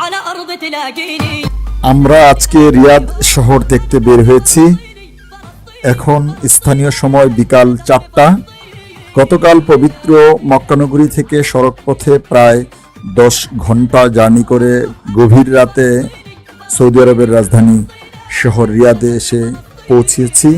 على أرض تلاقيني আমরা আজকে রিয়াদ শহর দেখতে বের হয়েছি। এখন স্থানীয় সময় বিকাল 4টা। গতকাল পবিত্র মক্কানগরী থেকে সড়ক পথে প্রায় 10 ঘন্টা জার্নি করে গভীর রাতে সৌদি আরবের রাজধানী শহর রিয়াদে এসে পৌঁছেছি।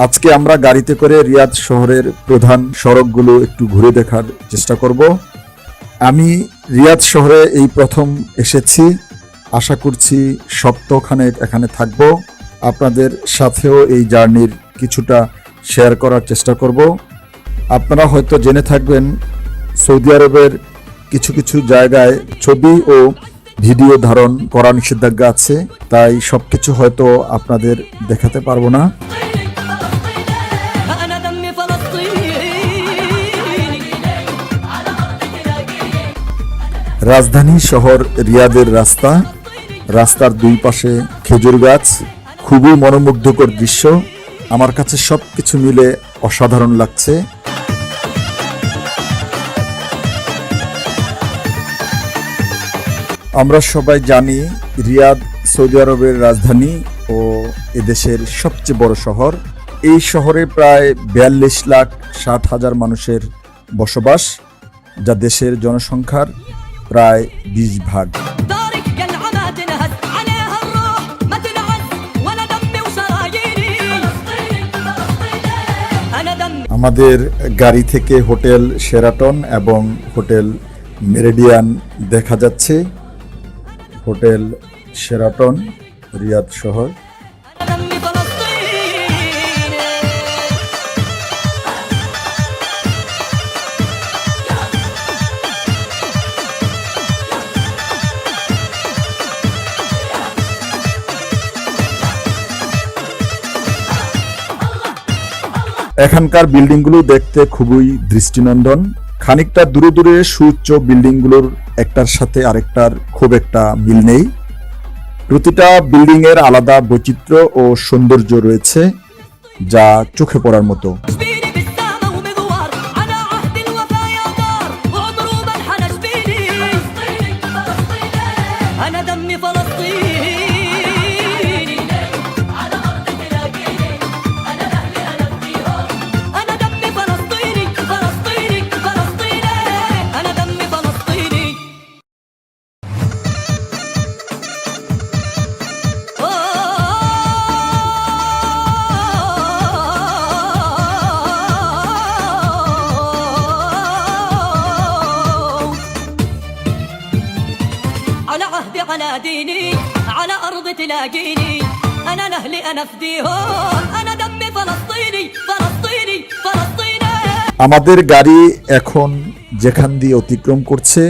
আজকে আমরা গাড়িতে করে রিয়াদ শহরের প্রধান সড়কগুলো একটু ঘুরে দেখার চেষ্টা করব। আমি রিয়াদ শহরে এই প্রথম এসেছি। আশা করছি সপ্তাহখানেক এখানে থাকব। আপনাদের সাথেও এই জার্নির কিছুটা শেয়ার করার চেষ্টা করব। আপনারা হয়তো জেনে থাকবেন সৌদি আরবের কিছু কিছু জায়গায় ছবি ও ভিডিও ধারণ করা নিষেধাজ্ঞা আছে, তাই সবকিছু হয়তো আপনাদের দেখাতে পারবো না। أنا دمي فلسطيني রাজধানী শহর রিয়াদের রাস্তার দুই পাশে খেজুর গাছ, খুবই মনোমুগ্ধকর দৃশ্য। আমার কাছে সবকিছু মিলে অসাধারণ লাগছে। আমরা সবাই জানি রিয়াদ সৌদি আরবের রাজধানী ও এদেশের সবচেয়ে বড় শহর। এই শহরে প্রায় 42,60,000 মানুষের বসবাস, যা দেশের জনসংখ্যার প্রায় 20 ভাগ। دارك قلعة تنهز عليها الروح ما تنعس وأنا دمي وشراييني أنا دمي আমাদের গাড়ি থেকে হোটেল শেরাটন এবং হোটেল মেরিডিয়ান দেখা যাচ্ছে। হোটেল শেরাটন, রিয়াদ শহর। أنا دمي فلسطيني এখানকার বিল্ডিংগুলো দেখতে খুবই দৃষ্টিনন্দন। খানিকটা দূরে দূরে সুউচ্চ বিল্ডিংগুলোর একটার সাথে আরেকটার খুব একটা মিল নেই। প্রতিটা বিল্ডিং এর আলাদা বৈচিত্র্য ও সৌন্দর্য রয়েছে, যা চোখে পড়ার মতো। شبيني بالسامة ومغوار على عهد الوفا يا دار وعمروب الحنى شبيني أنا دمي فلسطيني على أرض تلاقيني أنا أهلي أنا فيهم أنا دمي فلسطيني فلسطيني فلسطيني أنا دمي فلسطيني على عهدي على ديني على أرض تلاقيني أنا لأهلي أنا فديهم أنا دمي فلسطيني فلسطيني فلسطيني আমাদের গাড়ি এখন যেখান দিয়ে অতিক্রম করছে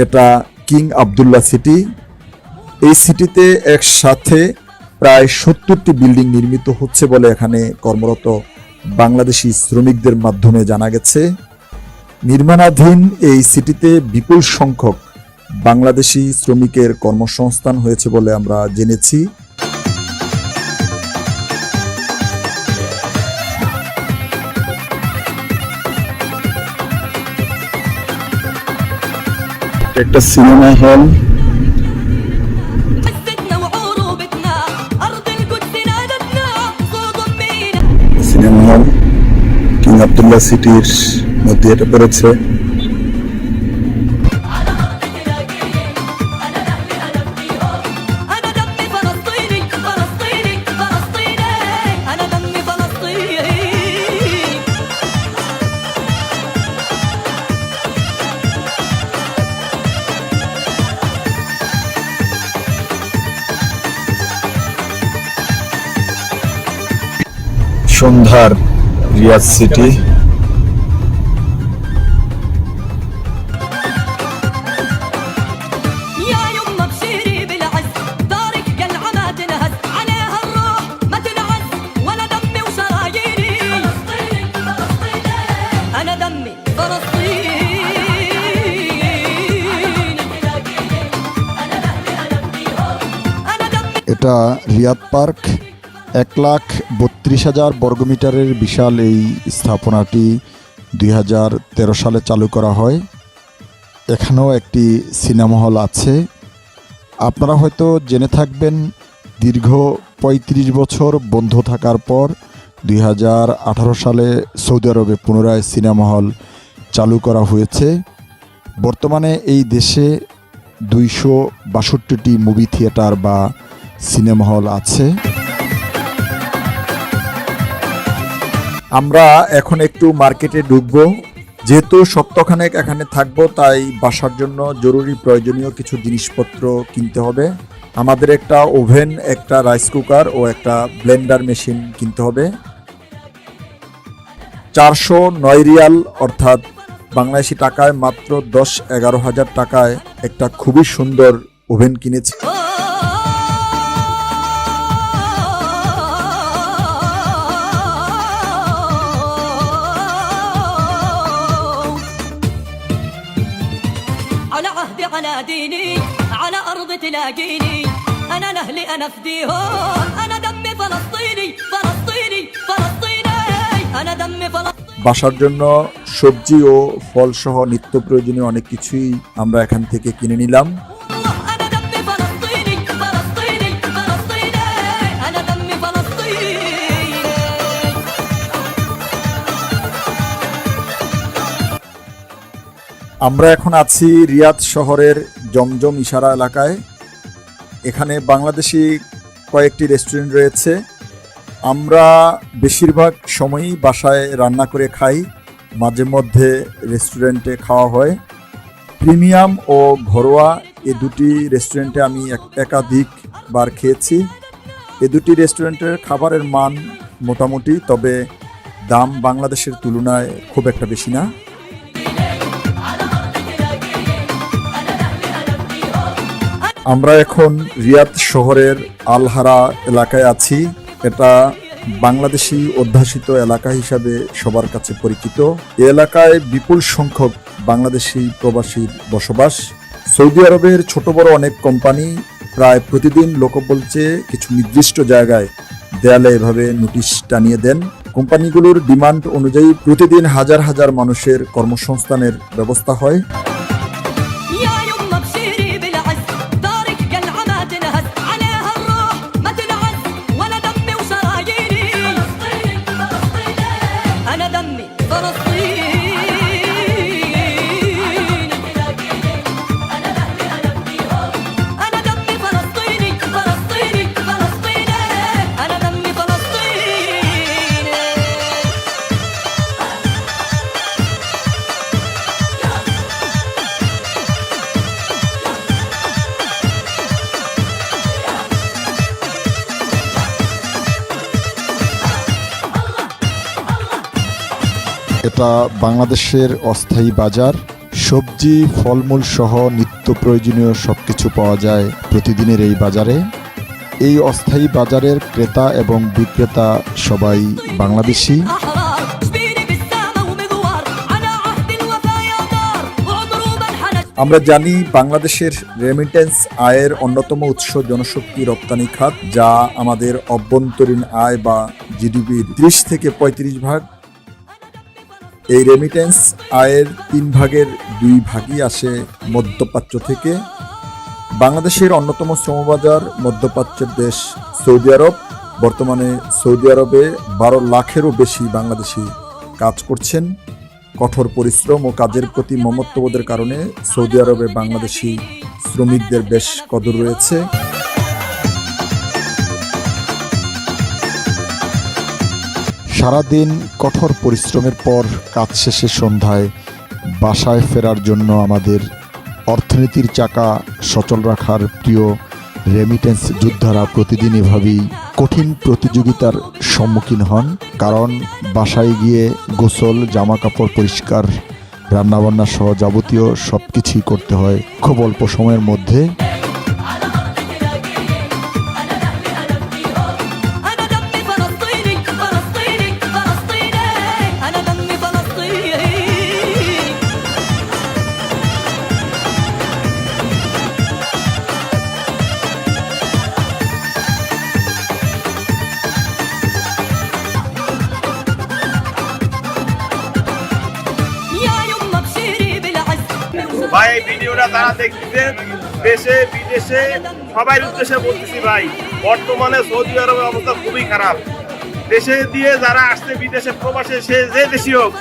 এটা কিং আবদুল্লাহ সিটি। এই সিটিতে একসাথে প্রায় 70টি বিল্ডিং নির্মিত হচ্ছে বলে এখানে কর্মরত বাংলাদেশি শ্রমিকদের মাধ্যমে জানা গেছে। নির্মাণাধীন এই সিটিতে বিপুল সংখ্যক বাংলাদেশি শ্রমিকের কর্মসংস্থান হয়েছে বলে আমরা জেনেছি। একটা cinema hall, عزتنا وعروبتنا أرض القدس نادتنا صوت أمينا cinema hall King Abdullah সিটির মধ্যে এটা পড়েছে। على أرض تلاقيني أنا لأهلي أنا فديهم أنا دمي فلسطيني فلسطيني فلسطيني أنا دمي فلسطيني সন্ধ্যার রিয়াদ সিটি। يا يما بشيري بالعز دارك قلعة ما تنهز عليها الروح ما تنعس وأنا دمي وشراييني أنا دمي فلسطيني أنا لأهلي أنا فديهم أنا دمي এটা রিয়াদ পার্ক। 1,32,000 বর্গমিটারের বিশাল এই স্থাপনাটি 2013 সালে চালু করা হয়। এখানেও একটি সিনেমা হল আছে। আপনারা হয়তো জেনে থাকবেন, দীর্ঘ ৩৫ বছর বন্ধ থাকার পর ২০১৮ সালে সৌদি আরবে পুনরায় সিনেমা হল চালু করা হয়েছে। বর্তমানে এই দেশে ২৬২টি মুভি থিয়েটার বা সিনেমা হল আছে। আমরা এখন একটু মার্কেটে ঢুকবো। যেহেতু সপ্তাহখানেক এখানে থাকবো, তাই বাসার জন্য জরুরি প্রয়োজনীয় কিছু জিনিসপত্র কিনতে হবে। আমাদের একটা ওভেন, একটা রাইস কুকার ও একটা ব্লেন্ডার মেশিন কিনতে হবে। ৪০৯ রিয়াল অর্থাৎ বাংলাদেশি টাকায় মাত্র ১০-১১ হাজার টাকায় একটা খুবই সুন্দর ওভেন কিনেছি। على عهدي على ديني على أرض تلاقيني أنا لأهلي أنا فديهم أنا دمي فلسطيني فلسطيني فلسطيني أنا دمي فلسطيني বাসার জন্য সবজি ও ফল সহ নিত্য প্রয়োজনীয় অনেক কিছুই আমরা এখান থেকে কিনে নিলাম। أنا دمي فلسطيني فلسطيني فلسطيني أنا دمي فلسطيني আমরা এখন আছি রিয়াদ শহরের জমজম ইশারা এলাকায়। এখানে বাংলাদেশি কয়েকটি রেস্টুরেন্ট রয়েছে। আমরা বেশিরভাগ সময়ই বাসায় রান্না করে খাই, মাঝে মধ্যে রেস্টুরেন্টে খাওয়া হয়। প্রিমিয়াম ও ঘরোয়া এ দুটি রেস্টুরেন্টে আমি একাধিকবার খেয়েছি। এ দুটি রেস্টুরেন্টের খাবারের মান মোটামুটি, তবে দাম বাংলাদেশের তুলনায় খুব একটা বেশি না। আমরা এখন রিয়াদ শহরের আলহারা এলাকায় আছি। এটা বাংলাদেশি অধ্যাসিত এলাকা হিসাবে সবার কাছে পরিচিত। এই এলাকায় বিপুল সংখ্যক বাংলাদেশি প্রবাসীর বসবাস। সৌদি আরবের ছোট বড় অনেক কোম্পানি প্রায় প্রতিদিন লোকবল চেয়ে কিছু নির্দিষ্ট জায়গায় দেয়ালে এভাবে নোটিশ টানিয়ে দেন। কোম্পানিগুলোর ডিমান্ড অনুযায়ী প্রতিদিন হাজার হাজার মানুষের কর্মসংস্থানের ব্যবস্থা হয়। يا يما بشيري بالعز دارك قلعة تنهز عليها الروح ما تنعس ولا دمي وشراييني فلسطيني فلسطيني أنا دمي فلسطيني أنا دمي فلسطيني فلسطيني فلسطيني أنا دمي فلسطيني এটা বাংলাদেশের অস্থায়ী বাজার। সবজি, ফলমূল সহ নিত্য প্রয়োজনীয় সবকিছু পাওয়া যায় প্রতিদিনের এই বাজারে। এই অস্থায়ী বাজারের ক্রেতা এবং বিক্রেতা সবাই বাংলাদেশি। أحرار جبيني بالسامة ومغوار على عهد الوفا يا دار وعمروبا حنج আমরা জানি বাংলাদেশের রেমিটেন্স আয়ের অন্যতম উৎস জনশক্তি রপ্তানি খাত, যা আমাদের অভ্যন্তরীণ আয় বা জিডিপির 30 থেকে 35 ভাগ। এই রেমিটেন্স আয়ের 3 ভাগের 2 ভাগই আসে মধ্যপ্রাচ্য থেকে। বাংলাদেশের অন্যতম শ্রমবাজার মধ্যপ্রাচ্যের দেশ সৌদি আরব। বর্তমানে সৌদি আরবে 12 লাখেরও বেশি বাংলাদেশি কাজ করছেন। কঠোর পরিশ্রম ও কাজের প্রতি মমত্ববোধের কারণে সৌদি আরবে বাংলাদেশি শ্রমিকদের বেশ কদর রয়েছে। সারাদিন কঠোর পরিশ্রমের পর কাজ শেষে সন্ধ্যায় বাসায় ফেরার জন্য আমাদের অর্থনীতির চাকা সচল রাখার প্রিয় রেমিটেন্স যোদ্ধারা প্রতিদিন এভাবেই কঠিন প্রতিযোগিতার সম্মুখীন হন। কারণ বাসায় গিয়ে গোসল, জামা কাপড় পরিষ্কার, রান্নাবান্না সহ যাবতীয় সব কিছুই করতে হয় খুব অল্প সময়ের মধ্যে। أنا دمي فلسطيني فلسطيني فلسطيني أنا دمي فلسطيني يا يما بشيري بالعز ভাই দেশে বিদেশে সবাই উদ্দেশ্যে বলতেছি ভাই, বর্তমানে সৌদি আরবের অবস্থা খুবই খারাপ। দেশে দিয়ে যারা আসছে বিদেশে প্রবাসে, সে যে দেশি হোক,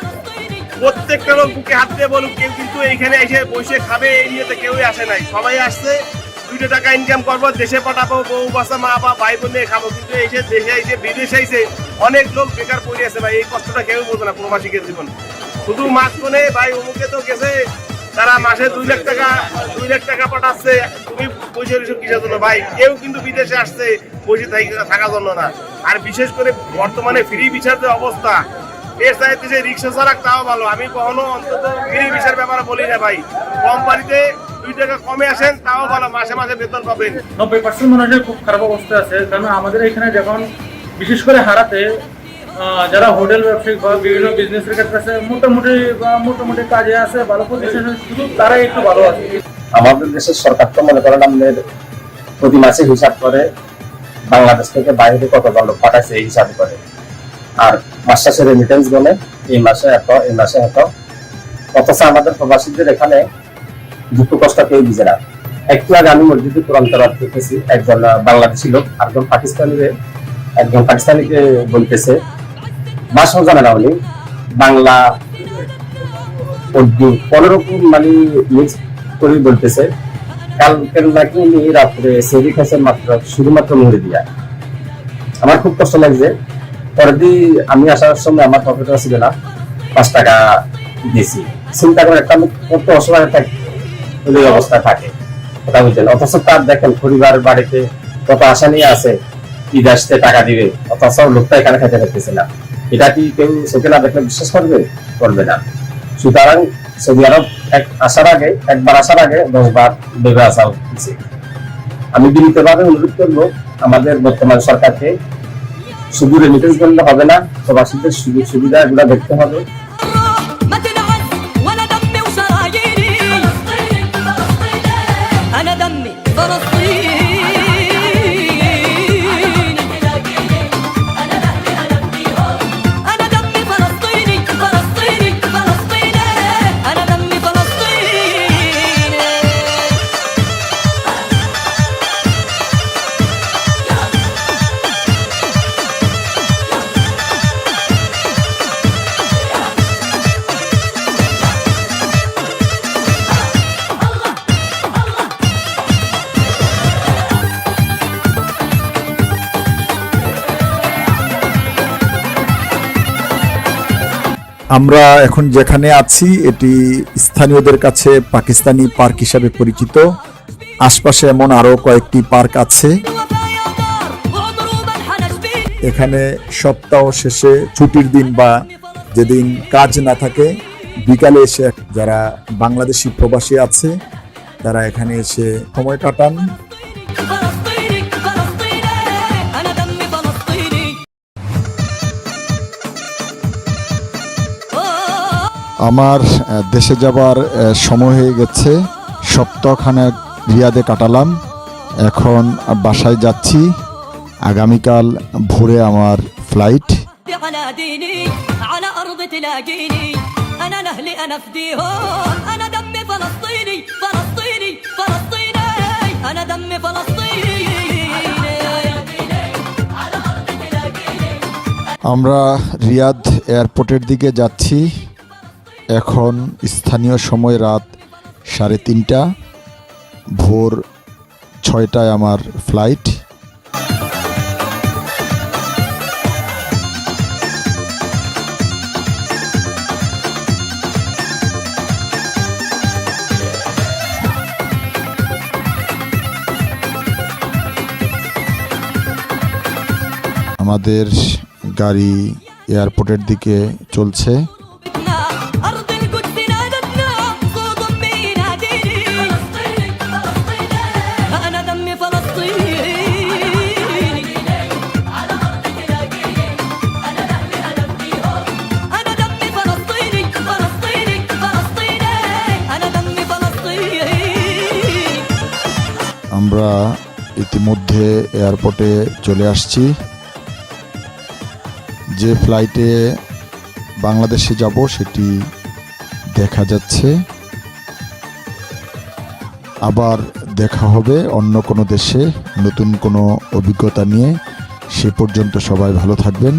প্রত্যেকটা লোক বুকে হাত দিয়ে বলুক, কেউ কিন্তু এইখানে এসে বসে খাবে এই নিয়েতে কেউই আসে নাই। সবাই আসছে 2 টাকা ইনকাম করবো, দেশে পাঠাবো, বউ বাচ্চা মা বা ভাই বোন নিয়ে খাবো। কিন্তু এসে দেশে এসে বিদেশে এসে অনেক লোক বেকার পড়ে আছে ভাই। এই কষ্টটা কেউ বোঝে না প্রবাসীকে জীবন। শুধু মাঝখানে ভাই অমুকে তো গেছে, তারা মাসে 2 লাখ টাকা পাঠাচ্ছে, তুমি পয়সা এসব কিসের জন্য ভাই? কেউ কিন্তু বিদেশে আসছে বসে থাকার জন্য না। আর বিশেষ করে বর্তমানে ফ্রি ভিসার যে অবস্থা, এর চাইতে যে রিক্সা চালাক তাও ভালো। আমি কখনো অন্তত ফ্রি ভিসার ব্যাপারে বলি না ভাই, কোম্পানিতে 2 টাকা কমে আসেন তাও ভালো, মাসে মাসে বেতন পাবেন। 90% মানুষের খুব খারাপ অবস্থা আছে। কারণ আমাদের এখানে যখন বিশেষ করে হারাতে যারা হোটেল ব্যবসায়িক বা বিভিন্ন বিজনেসের ক্ষেত্রে আছে, মোটামুটি কাজে আছে, ভালো পজিশনে, শুধু তারাই একটু ভালো আছে। আমাদের দেশের সরকার তো মনে করেন আমাদের প্রতি মাসে হিসাব করে বাংলাদেশ থেকে বাইরে কত লোক পাঠাইছে এই হিসাব করে, আর মাস শেষে রেমিটেন্স বলে এই মাসে এত, এই মাসে এত। অথচ আমাদের প্রবাসীদের এখানে দুঃখ কষ্ট কেউ বুঝে না। একটু আগে আমি মসজিদে কোরআন তেলাওয়াত দেখেছি, একজন বাংলাদেশি লোক একজন পাকিস্তানিকে বলতেছে, ভাষাও জানে না উনি, বাংলা উর্দু 15 মানে মিক্স করে বলতেছে, কালকের নাকি উনি রাত্রে সেরি খাইছেন শুধুমাত্র মুড়ি দিয়া। আমার খুব কষ্ট লাগছে। পরের দিন আমি আসার সময় আমার পকেটে ছিল না, 5 টাকা দিয়েছি। চিন্তা করে একটা কত অসহায় অবস্থা থাকে কথা বুঝলেন। অথচ তার দেখেন পরিবার বাড়িতে কত আশা নিয়ে আছে, ঈদ আসতে টাকা দিবে, অথচ লোকটা এখানে খেতে পারতেছে না। এটা কি কেউ চোখে না দেখলে বিশ্বাস করবে না। সুতরাং সৌদি আরব একবার আসার আগে 10 বার ভেবে আসা উচিত। আমি বিনীতভাবে অনুরোধ করবো আমাদের বর্তমান সরকারকে, শুধু রেমিটেন্স করলে হবে না, প্রবাসীদের সুযোগ সুবিধা এগুলো দেখতে হবে। ما تنعس وانا دمي وشراييني انا دمي فلسطيني انا دمي فلسطيني فلسطيني فلسطيني انا دمي فلسطيني আমরা এখন যেখানে আছি এটি স্থানীয়দের কাছে পাকিস্তানি পার্ক হিসাবে পরিচিত। আশপাশে এমন আরো কয়েকটি পার্ক আছে। وفايا نار وعمره ما انحنش فيني এখানে সপ্তাহ শেষে ছুটির দিন বা যেদিন কাজ না থাকে, বিকালে এসে যারা বাংলাদেশি প্রবাসী আছে তারা এখানে এসে সময় কাটান। فلسطيني فلسطيني انا دمي فلسطيني আমার দেশে যাবার সময় হয়ে গেছে। সপ্তাহখানেক রিয়াদে কাটালাম, এখন বাসায় যাচ্ছি। আগামীকাল ভোরে আমার ফ্লাইট। على ديني على أرض تلاقيني أنا لأهلي أنا فديهم أنا دمي فلسطيني فلسطيني فلسطيني أنا دمي فلسطيني আমরা রিয়াদ এয়ারপোর্টের দিকে যাচ্ছি। এখন স্থানীয় সময় রাত 3:30, ভোর 6টায় আমার ফ্লাইট। আমাদের গাড়ি এয়ারপোর্টের দিকে চলছে। أرض القدس نادتنا صوت أمي يناديني فلسطيني فلسطيني أنا دمي فلسطيني على أرض تلاقيني أنا لأهلي أنا فديهم أنا دمي فلسطيني فلسطيني فلسطيني أنا دمي فلسطيني আমরা ইতিমধ্যে এয়ারপোর্টে চলে আসছি। যে ফ্লাইটে বাংলাদেশে যাব সেটি দেখা যাচ্ছে, আবার দেখা হবে অন্য কোনো দেশে নতুন কোনো অভিজ্ঞতা নিয়ে। সে পর্যন্ত সবাই ভালো থাকবেন।